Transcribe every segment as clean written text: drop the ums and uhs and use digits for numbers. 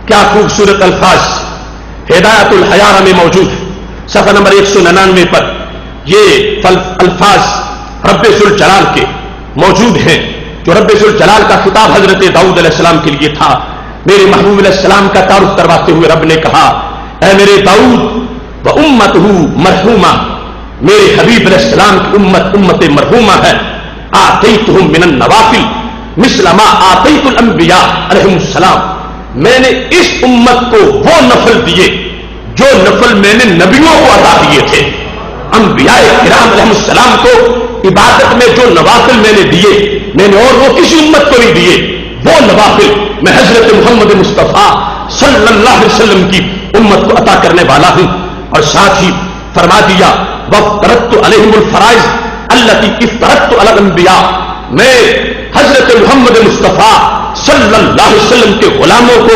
کیا خوبصورت الفاظ ہدایت الحیارہ میں موجود ہے. صفحہ نمبر 199 پر یہ الفاظ رب ذوالجلال کے موجود ہیں جو رب ذوالجلال کا خطاب حضرت داؤد علیہ السلام کے لیے تھا. میرے محبوب علیہ السلام کا تعارف کرواتے ہوئے رب نے کہا اے میرے داؤد و امتہ مرحومہ، میرے حبیب علیہ السلام کی امت مرحومہ ہے. آتیتہم من النوافل مثل ما آتیت الانبیاء علیہم السلام، میں نے اس امت کو وہ نفل دیے جو نفل میں نے نبیوں کو عطا کیے تھے. انبیاء کرام علیہ السلام کو عبادت میں جو نوافل میں نے دیے، میں نے اور وہ کسی امت کو نہیں دیے. وہ نوافل میں حضرت محمد مصطفیٰ صلی اللہ علیہ وسلم کی امت کو عطا کرنے والا ہوں. اور ساتھ ہی فرما دیا وَافْتَرَضْتُ عَلَيْهِمُ الْفَرَائِضَ الَّتِي افْتَرَضْتُ عَلَى الْأَنْبِيَاءِ، میں حضرت محمد مصطفیٰ صلی اللہ علیہ وسلم کے غلاموں کو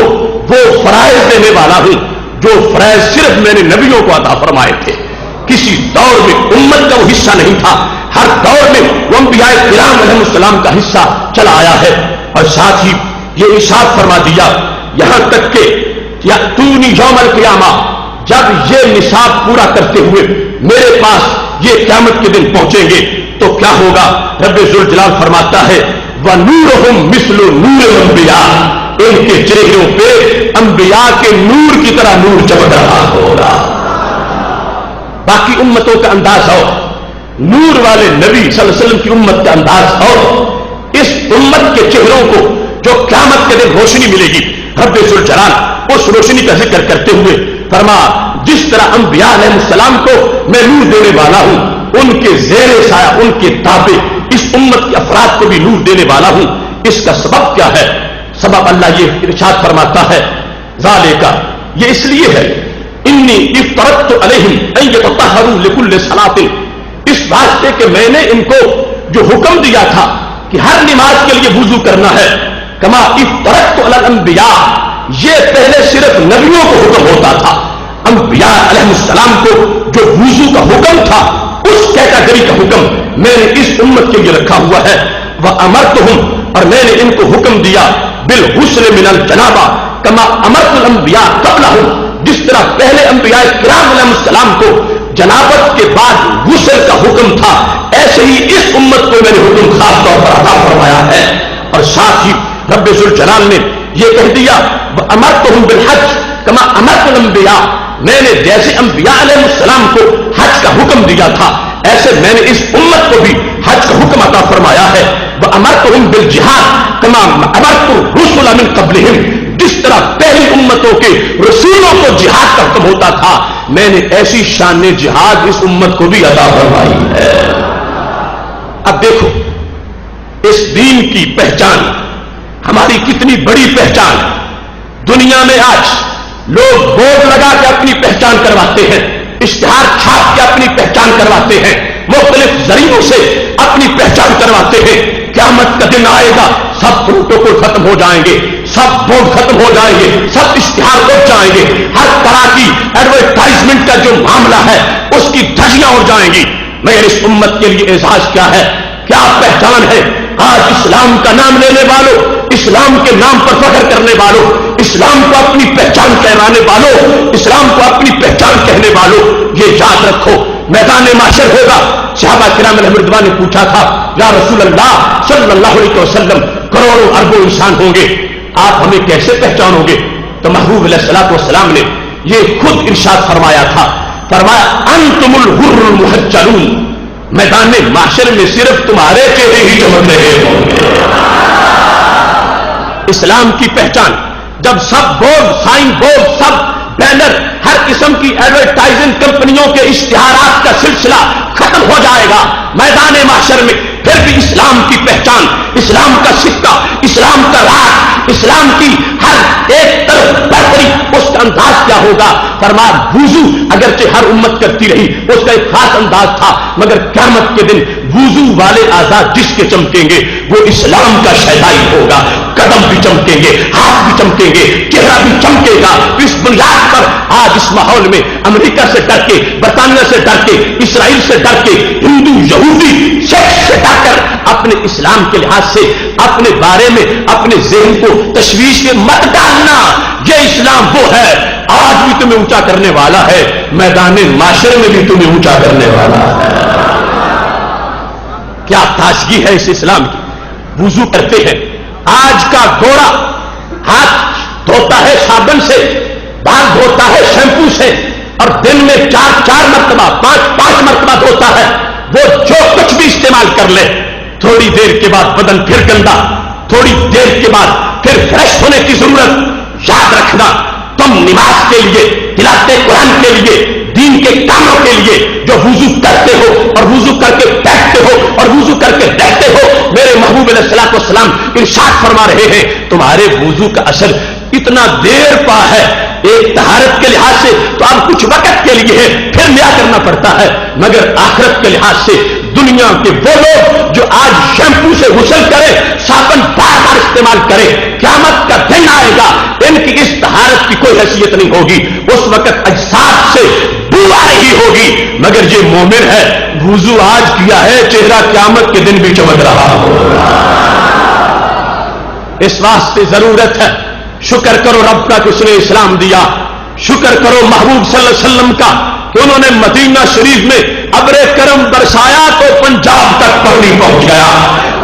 وہ فرائض دینے والا ہوں جو فرائض صرف میں نے نبیوں کو عطا فرمائے تھے. کسی دور میں امت کا وہ حصہ نہیں تھا، ہر دور میں وہ انبیاء کرام علیہ السلام کا حصہ چلا آیا ہے. اور ساتھ ہی یہ ارشاد فرما دیا یہاں تک کہ یأتونی یوم القیامہ، جب یہ نصاب پورا کرتے ہوئے میرے پاس یہ قیامت کے دن پہنچیں گے تو کیا ہوگا؟ رب ذوالجلال فرماتا ہے وَنُورُهُمْ مِثْلُ نُورِ الْأَنْبِيَاءِ، ان کے چہروں پہ انبیاء کے نور کی طرح نور چمک رہا ہوگا. باقی امتوں کا انداز اور نور والے نبی صلی اللہ علیہ وسلم کی امت کا انداز اور اس امت کے چہروں کو جو قیامت کے دن روشنی ملے گی، رب ذوالجلال اس روشنی کا ذکر کرتے ہوئے فرما جس طرح انبیاء علیہ السلام کو میں نور دینے والا ہوں، ان کے زیر سایہ ان کے تابع اس امت کے افراد کو بھی نور دینے والا ہوں. اس کا سبب کیا ہے؟ سبب اللہ یہ ارشاد فرماتا ہے ذالک، یہ اس لیے ہے انی افطرت علیہم ان یتطہروا لکل صلاۃ، اس واسطے کہ میں نے ان کو جو حکم دیا تھا کہ ہر نماز کے لیے وضو کرنا ہے، کما افطرت علی الانبیاء، یہ پہلے صرف نبیوں کو حکم ہوتا تھا. انبیاء علیہ السلام کو جو وضو کا حکم تھا اس کیٹیگری کا حکم میں نے اس امت کے لیے رکھا ہوا ہے. وَأَمَرْتُهُمْ، اور میں نے ان کو حکم دیا بِالْغُسْلِ مِنَ الْجَنَابَةِ كَمَا أَمَرْتُ الْأَنْبِيَاءَ قَبْلَهُمْ، جس طرح پہلے انبیاء کرام علیہ السلام کو جنابت کے بعد غسل کا حکم تھا، ایسے ہی اس امت کو میں نے حکم خاص طور پر عطا فرمایا ہے. اور ساتھ ہی رب ذوالجلال نے یہ کہہ دیا وَأَمَرْتُهُمْ بِالْحَجِّ كَمَا أَمَرْتُ الْأَنْبِيَاءَ، میں نے جیسے انبیاء علیہ السلام کو حج کا حکم دیا تھا ایسے میں نے اس امت کو بھی حج کا حکم عطا فرمایا ہے. وَأَمَرْتُهُمْ بِالْجِهَادِ كَمَا أَمَرْتُ الرُّسُلَ مِنْ قَبْلِهِمْ، جس طرح پہلی امتوں کے رسولوں کو جہاد کا حکم ہوتا تھا میں نے ایسی شان جہاد اس امت کو بھی عطا فرمائی ہے. اب دیکھو اس دین کی پہچان ہماری کتنی بڑی پہچان. دنیا میں آج لوگ بورڈ لگا کے اپنی پہچان کرواتے ہیں، اشتہار چھاپ کے اپنی پہچان کرواتے ہیں، مختلف ذریعوں سے اپنی پہچان کرواتے ہیں. قیامت کا دن آئے گا سب پروٹوکول ختم ہو جائیں گے، سب بورڈ ختم ہو جائیں گے، سب اشتہار اٹھ جائیں گے، ہر طرح کی ایڈورٹائزمنٹ کا جو معاملہ ہے اس کی دھجیاں اڑ جائیں گی. مگر اس امت کے لیے اعزاز کیا ہے؟ کیا پہچان ہے؟ آج اسلام کا نام لینے والوں، اسلام کے نام پر فخر کرنے والوں، اسلام کو اپنی پہچان کہلانے والوں، اسلام کو اپنی پہچان کہنے والوں، یہ یاد رکھو میدان محشر ہوگا. صحابہ کرام علیہ رضوان نے پوچھا تھا یا رسول اللہ صلی اللہ علیہ وسلم کروڑوں اربوں انسان ہوں گے، آپ ہمیں کیسے پہچانو گے؟ تو محبوب علیہ الصلوۃ والسلام نے یہ خود ارشاد فرمایا تھا، فرمایا انتم الحر المحجلون، میدان محشر میں صرف تمہارے چہرے ہی چمک رہے ہوں گے. اسلام کی پہچان جب سب بورڈ، سائن بورڈ، سب بینر، ہر قسم کی ایڈورٹائزنگ کمپنیوں کے اشتہارات کا سلسلہ ختم ہو جائے گا میدان محشر میں، پھر بھی اسلام کی پہچان، اسلام کا سکہ، اسلام کا راز، اسلام کی ہر ایک طرف بہتری، اس کا انداز کیا ہوگا؟ فرمایا وضو اگرچہ ہر امت کرتی رہی اس کا ایک خاص انداز تھا، مگر قیامت کے دن وضو والے آزاد جس کے چمکیں گے وہ اسلام کا شہدائی ہوگا. قدم بھی چمکیں گے، ہاتھ بھی چمکیں گے، چہرہ بھی چمکے گا. اس بنیاد پر آج اس ماحول میں امریکہ سے ڈر کے، برطانیہ سے ڈر کے، اسرائیل سے ڈر کے، ہندو، یہودی، سیکس سے ڈر کر اپنے اسلام کے لحاظ سے اپنے بارے میں اپنے ذہن کو تشویش میں مت ڈالنا. یہ اسلام اسلام وہ ہے آج بھی تمہیں اونچا کرنے والا ہے، میدان معاشرے میں بھی تمہیں اونچا کرنے والا ہے۔ کیا تازگی ہے اس اسلام کی۔ وضو کرتے ہیں، آج کا گورا ہاتھ دھوتا ہے صابن سے، بال دھوتا ہے شیمپو سے، اور دن میں 4 مرتبہ 5 مرتبہ دھوتا ہے۔ وہ جو کچھ بھی استعمال کر لے، تھوڑی دیر کے بعد بدن پھر گندا، تھوڑی دیر کے بعد پھر فریش ہونے کی ضرورت۔ یاد رکھنا، تم نماز کے لیے، تلاوت قرآن کے لیے، دین کے کاموں کے لیے جو وضو کرتے ہو اور وضو کر کے بیٹھتے ہو اور وضو کر کے بیٹھتے ہو، میرے محبوب علیہ الصلوۃ والسلام ارشاد فرما رہے ہیں تمہارے وضو کا اثر اتنا دیر پا ہے، ایک طہارت کے لحاظ سے تو اب کچھ وقت کے لیے ہے، پھر نیا کرنا پڑتا ہے، مگر آخرت کے لحاظ سے دنیا کے وہ لوگ جو آج شیمپو سے غسل کرے، صابن بار بار استعمال کرے، قیامت کا دن آئے گا ان کی اس طہارت کی کوئی حیثیت نہیں ہوگی، اس وقت اجساد سے بو آ رہی ہوگی، مگر یہ مومن ہے وضو آج کیا ہے، چہرہ قیامت کے دن بھی چمک رہا ہوگا۔ اس واسطے ضرورت ہے شکر کرو رب کا کہ اس نے اسلام دیا، شکر کرو محبوب صلی اللہ علیہ وسلم کا کہ انہوں نے مدینہ شریف میں ابر کرم برسایا تو پنجاب تک پانی پہنچ گیا۔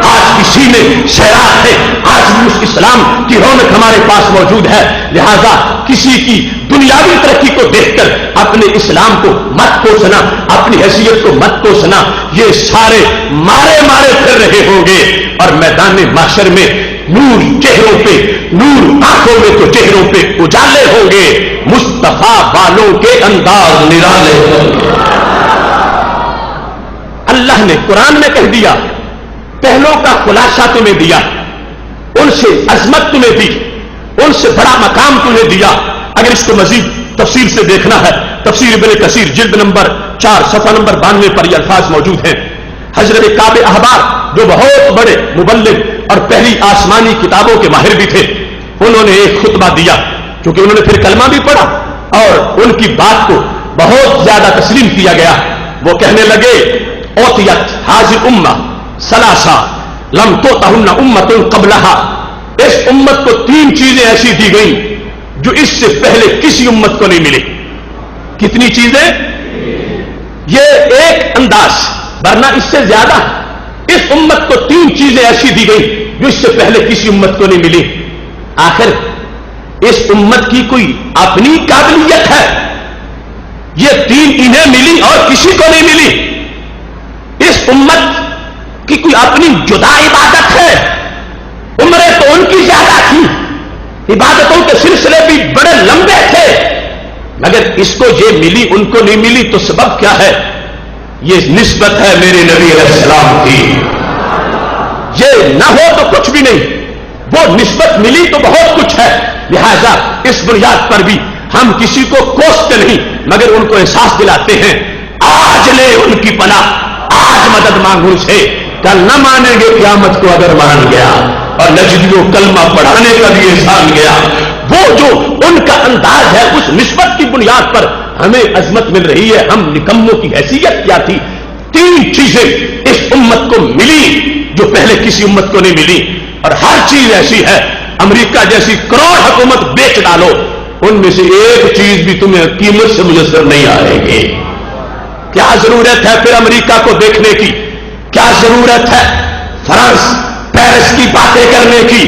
آج کسی نے سیراب ہے، آج بھی اس اسلام کی رونق ہمارے پاس موجود ہے، لہذا کسی کی دنیاوی ترقی کو دیکھ کر اپنے اسلام کو مت کوسنا، اپنی حیثیت کو مت کوسنا، یہ سارے مارے پھر رہے ہوں گے، اور میدان محشر میں نور چہروں پہ، نور آنکھوں میں تو چہروں پہ اجالے ہوں گے، مصطفیٰ والوں کے انداز نرالے ہوں گے۔ اللہ نے قرآن میں کہہ دیا، پہلوں کا خلاصہ تمہیں دیا، ان سے عظمت تمہیں دی، ان سے بڑا مقام تمہیں دیا۔ اگر اس کو مزید تفصیل سے دیکھنا ہے، تفسیر ابن کثیر جلد نمبر 4 صفحہ نمبر 92 پر یہ الفاظ موجود ہیں۔ حضرت کعب احبار جو بہت بڑے مبلغ اور پہلی آسمانی کتابوں کے ماہر بھی تھے، انہوں نے ایک خطبہ دیا، کیونکہ انہوں نے پھر کلمہ بھی پڑھا اور ان کی بات کو بہت زیادہ تسلیم کیا گیا۔ وہ کہنے لگے اوتیت حاضر امہ ثلاثہ لم توتہن امت قبلہا، اس امت کو 3 چیزیں ایسی دی گئیں جو اس سے پہلے کسی امت کو نہیں ملی۔ کتنی چیزیں؟ یہ ایک انداز، ورنہ اس سے زیادہ۔ اس امت کو 3 چیزیں ایسی دی گئی جو اس سے پہلے کسی امت کو نہیں ملی۔ آخر اس امت کی کوئی اپنی قابلیت ہے؟ یہ 3 انہیں ملی اور کسی کو نہیں ملی۔ اس امت کی کوئی اپنی جدا عبادت ہے؟ عمریں تو ان کی زیادہ تھی، عبادتوں کے سلسلے بھی بڑے لمبے تھے، مگر اس کو یہ ملی ان کو نہیں ملی، تو سبب کیا ہے؟ یہ نسبت ہے میرے نبی علیہ السلام کی۔ یہ نہ ہو تو کچھ بھی نہیں، وہ نسبت ملی تو بہت کچھ ہے۔ لہذا اس بنیاد پر بھی ہم کسی کو کوستے نہیں، مگر ان کو احساس دلاتے ہیں آج لے ان کی پناہ، آج مدد مانگو سے، کل نہ مانیں گے قیامت کو اگر مان گیا۔ اور نجدیوں کلمہ پڑھانے کا بھی احسان گیا۔ وہ جو ان کا انداز ہے، اس نسبت کی بنیاد پر ہمیں عظمت مل رہی ہے۔ ہم نکموں کی حیثیت کیا تھی؟ 3 چیزیں اس امت کو ملی جو پہلے کسی امت کو نہیں ملی، اور ہر چیز ایسی ہے، امریکہ جیسی کروڑ حکومت بیچ ڈالو، ان میں سے ایک چیز بھی تمہیں قیمت سے میسر نہیں آئے گی۔ کیا ضرورت ہے پھر امریکہ کو دیکھنے کی؟ کیا ضرورت ہے فرانس پیرس کی باتیں کرنے کی؟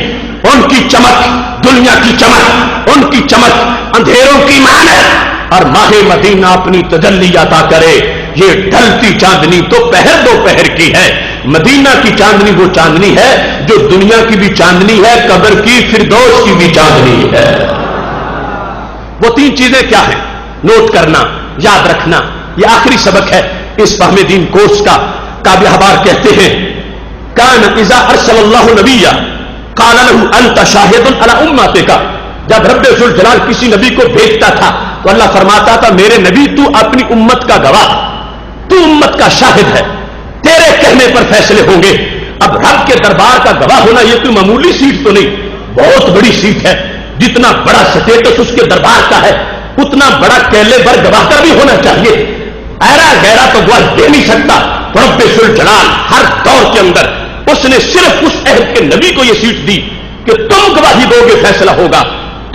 ان کی چمک دنیا کی چمک، ان کی چمک اندھیروں کی مانند، اور ماہ مدینہ اپنی تجلی عطا کرے۔ یہ ڈھلتی چاندنی تو پہر دوپہر کی ہے، مدینہ کی چاندنی وہ چاندنی ہے جو دنیا کی بھی چاندنی ہے، قبر کی فردوس کی بھی چاندنی ہے۔ وہ 3 چیزیں کیا ہیں؟ نوٹ کرنا، یاد رکھنا، یہ آخری سبق ہے اس فہم دین کورس کا۔ کعب احبار کہتے ہیں کان اذا ارسل اللہ نبیا قال له انت شاہد علی امتک، جب رب ذوالجلال کسی نبی کو بھیجتا تھا تو اللہ فرماتا تھا میرے نبی تو اپنی امت کا گواہ، تو امت کا شاہد ہے، تیرے کہنے پر فیصلے ہوں گے۔ اب رب کے دربار کا گواہ ہونا یہ کوئی معمولی سیٹ تو نہیں، بہت بڑی سیٹ ہے۔ جتنا بڑا سٹیٹس اس کے دربار کا ہے، اتنا بڑا کیلیبر گواہ کا بھی ہونا چاہیے۔ ایرا گہرا تو گواہ دے نہیں سکتا، تو رب ذوالجلال ہر دور کے اندر اس نے صرف اس عہد کے نبی کو یہ سیٹ دی کہ تم گواہی دو گے، فیصلہ ہوگا۔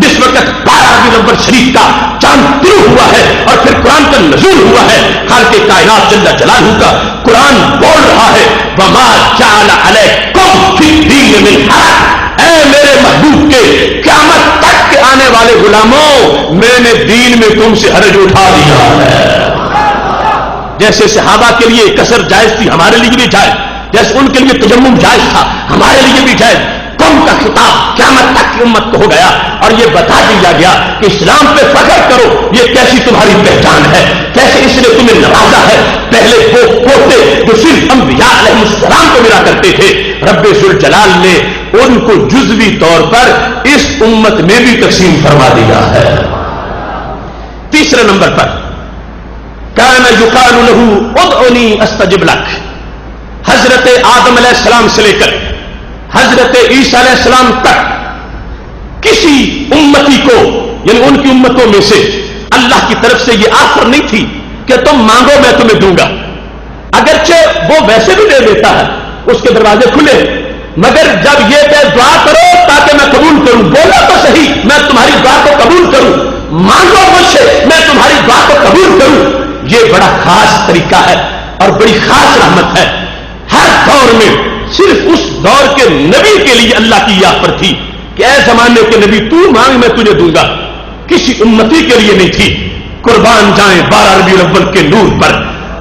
جس وقت 12 ربیع الاول شریف کا چاند طلوع ہوا ہے اور پھر قرآن کا نزول ہوا ہے، خالق کائنات جل جلالہ کا قرآن بول رہا ہے وما جعل علیکم فی الدین من حرج، اے میرے محبوب کے قیامت تک کے آنے والے غلاموں، میں نے دین میں تم سے حرج اٹھا دیا ہے۔ جیسے صحابہ کے لیے کسر جائز تھی، ہمارے لیے بھی جائز، جیسے ان کے لیے تجمم جائز تھا، ہمارے لیے بھی جائز۔ قوم کا خطاب قیامت تک کی امت کو ہو گیا اور یہ بتا دیا گیا کہ اسلام پہ فخر کرو، یہ کیسی تمہاری پہچان ہے، کیسے اس نے تمہیں نوازا ہے۔ پہلے وہ پوتے جو صرف انبیاء علیہ السلام کو ملا کرتے تھے، رب ذوالجلال نے ان کو جزوی طور پر اس امت میں بھی تقسیم فرما دیا ہے۔ تیسرے نمبر پر کان یقال لہ ادعونی استجب لک، حضرت آدم علیہ السلام سے لے کر حضرت عیسیٰ علیہ السلام تک کسی امتی کو، یعنی ان کی امتوں میں سے اللہ کی طرف سے یہ آفر نہیں تھی کہ تم مانگو میں تمہیں دوں گا، اگرچہ وہ ویسے بھی دے دیتا ہے، اس کے دروازے کھلے، مگر جب یہ کہ دعا کرو تاکہ میں قبول کروں، بولو تو صحیح میں تمہاری دعا کو قبول کروں، مانگو مجھ سے میں تمہاری دعا کو قبول کروں، یہ بڑا خاص طریقہ ہے اور بڑی خاص رحمت ہے۔ ہر دور میں صرف اس دور کے نبی کے لیے اللہ کی یہ آفر تھی کہ اے زمانے کے نبی تو مانگ میں تجھے دوں گا، کسی امتی کے لیے نہیں تھی۔ قربان جائیں 12 ربیع الاول کے نور پر،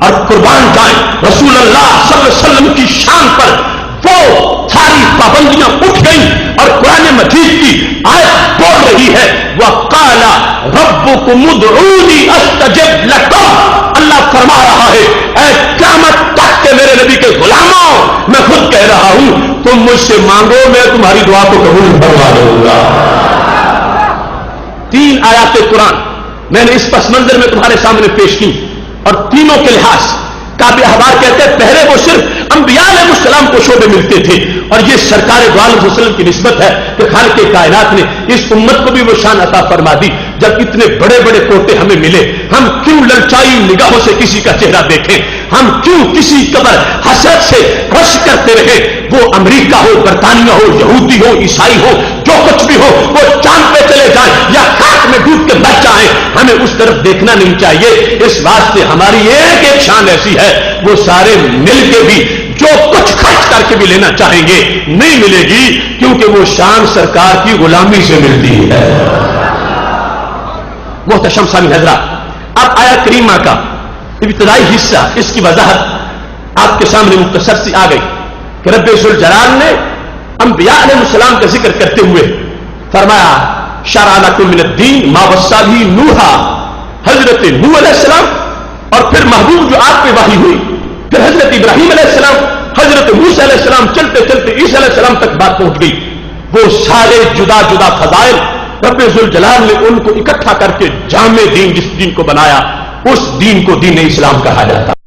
اور قربان جائیں رسول اللہ صلی اللہ علیہ وسلم کی شان پر، وہ ساری پابندیاں اٹھ گئی اور قرآن مجید کی آیت بول رہی ہے وَقَالَ رَبُّكُمُ ادْعُونِي أَسْتَجِبْ لَكُمْ، اللہ فرما رہا ہے اے قیامت تک کے میرے نبی کے غلاموں، میں خود کہہ رہا ہوں تم مجھ سے مانگو میں تمہاری دعا کو قبول فرما دوں گا۔ 3 آیات قرآن میں نے اس پس منظر میں تمہارے سامنے پیش کی، اور تینوں کے لحاظ کعب احبار کہتے ہیں پہلے وہ صرف انبیاء علیہ السلام کو شعبے ملتے تھے، اور یہ سرکار دو عالم وسلم کی نسبت ہے کہ خالق کائنات نے اس امت کو بھی وہ شان عطا فرما دی۔ جب اتنے بڑے بڑے کوٹے ہمیں ملے، ہم کیوں للچائی نگاہوں سے کسی کا چہرہ دیکھیں، ہم کیوں کسی قدر حسرت سے رش کرتے رہے، وہ امریکہ ہو، برطانیہ ہو، یہودی ہو، عیسائی ہو، جو کچھ بھی ہو، وہ چاند پہ چلے جائیں یا خاک میں ڈوب کے مر جائیں، ہمیں اس طرف دیکھنا نہیں چاہیے۔ اس واسطے ہماری ایک ایک شان ایسی ہے، وہ سارے مل کے بھی جو کچھ خرچ کر کے بھی لینا چاہیں گے نہیں ملے گی، کیونکہ وہ شان سرکار کی غلامی سے ملتی ہے۔ محتشم سامعین حضرات، اب آیت کریمہ کا ابتدائی حصہ، اس کی وضاحت آپ کے سامنے مختصر سی آ گئی کہ رب ذوالجلال نے انبیاء علیہ السلام کا ذکر کرتے ہوئے فرمایا شرع لکم من الدین ما وصی بہ نوحا، حضرت نوح علیہ السلام، اور پھر محبوب جو آپ پہ وحی ہوئی، پھر حضرت ابراہیم علیہ السلام، حضرت موسیٰ علیہ السلام، چلتے چلتے عیسیٰ علیہ السلام تک بات پہنچ گئی۔ وہ سارے جدا جدا فضائل رب ذوالجلال نے ان کو اکٹھا کر کے جامع دین، جس دین کو بنایا اس دین کو دین اسلام کہا جاتا ہے۔